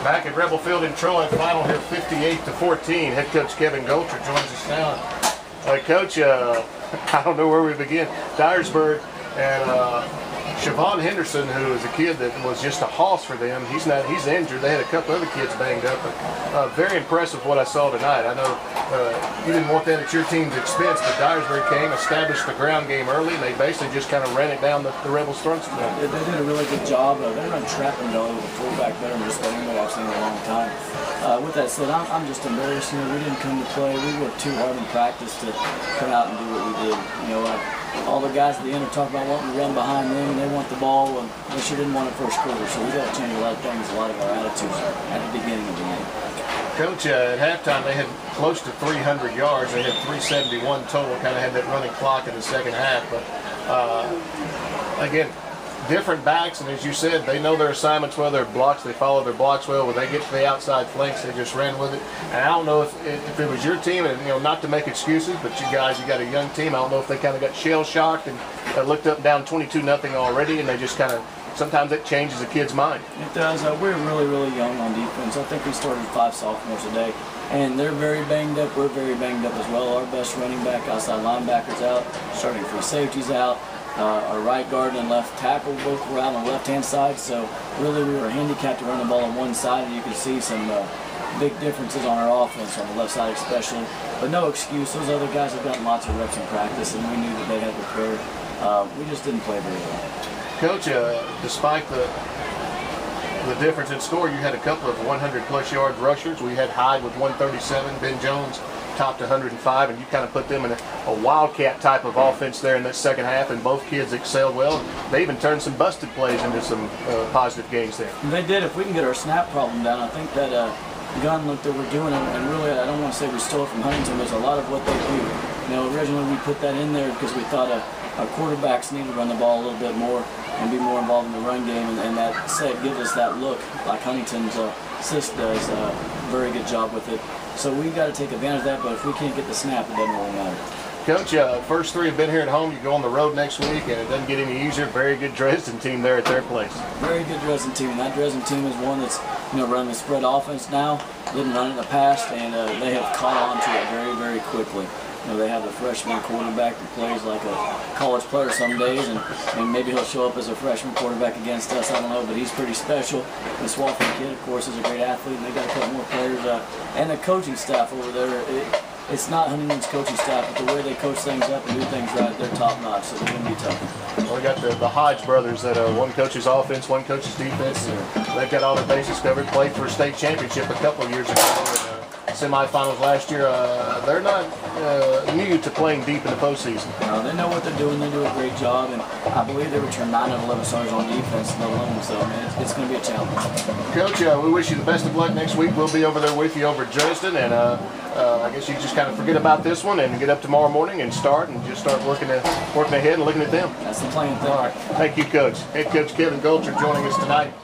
Back at Rebel Field in Troy, final here 58-14. Head coach Kevin Golcher joins us now. Coach, I don't know where we begin. Dyersburg and Siobhan Henderson, who is a kid that was just a hoss for them. He's injured. They had a couple other kids banged up. But, very impressive what I saw tonight. I know you didn't want that at your team's expense, but Dyersburg came, established the ground game early, and they basically just kind of ran it down the Rebels' throats. They did a really good job. They run trap and go with a fullback better than just about anybody I've seen in a long time. With that said, I'm just embarrassed. You know, we didn't come to play. We worked too hard in practice to come out and do what we did. You know, all the guys at the end are talking about wanting to run behind them, and they want the ball, and they sure didn't want it first quarter. So we got to change a lot of things, a lot of our attitudes at the beginning of the game. Coach, at halftime they had close to 300 yards. They had 371 total. Kind of had that running clock in the second half, but again, different backs, and as you said, they know their assignments well, their blocks, they follow their blocks well. When they get to the outside flanks, they just ran with it. And I don't know if it was your team, and you know, not to make excuses, but you guys, you got a young team. I don't know if they kind of got shell-shocked and looked up and down 22-0 already, and they just kind of, sometimes it changes a kid's mind. It does. We're really, really young on defense. I think we started 5 sophomores today, and they're very banged up. We're very banged up as well. Our best running back, outside linebackers out, starting free safeties out. Our right guard and left tackle both were out on the left-hand side, so really we were handicapped to run the ball on one side, and you can see some big differences on our offense, on the left side especially. But no excuse. Those other guys have gotten lots of reps in practice, and we knew that they had prepared. We just didn't play very well. Coach, despite the difference in score, you had a couple of 100-plus yard rushers. We had Hyde with 137, Ben Jones topped 105, and you kind of put them in a wildcat type of offense there in that second half, and both kids excelled well. They even turned some busted plays into some positive gains there. They did. If we can get our snap problem down, I think that gun look that we're doing, and really I don't want to say we stole it from Huntington, but it's a lot of what they do. You know, originally we put that in there because we thought our quarterbacks need to run the ball a little bit more and be more involved in the run game, and that set gives us that look like Huntington's assist does a very good job with it. So we've got to take advantage of that, but if we can't get the snap, it doesn't really matter. Coach, first 3 have been here at home. You go on the road next week, and it doesn't get any easier. Very good Dresden team there at their place. Very good Dresden team, and that Dresden team is one that's running the spread offense now. Didn't run it in the past, and they have caught on to it very, very quickly. You know, they have a freshman quarterback that plays like a college player some days, and maybe he'll show up as a freshman quarterback against us, I don't know, but he's pretty special. The Swafford kid, of course, is a great athlete, and they got a couple more players. And the coaching staff over there, it's not Huntington's coaching staff, but the way they coach things up and do things right, they're top-notch, so they're going to be tough. Well, we got the Hodge brothers that one coaches offense, one coaches defense. They've got all their bases covered, played for a state championship a couple of years ago. Semifinals last year. They're not new to playing deep in the postseason. No, they know what they're doing. They do a great job, and I believe they return 9 of 11 starters on defense alone. So I mean, it's going to be a challenge. Coach, we wish you the best of luck next week. We'll be over there with you over at Dresden, and I guess you just kind of forget about this one and get up tomorrow morning and start working ahead and looking at them. That's the plan. All right. Thank you, Coach. Head Coach Kevin Golcher joining us tonight.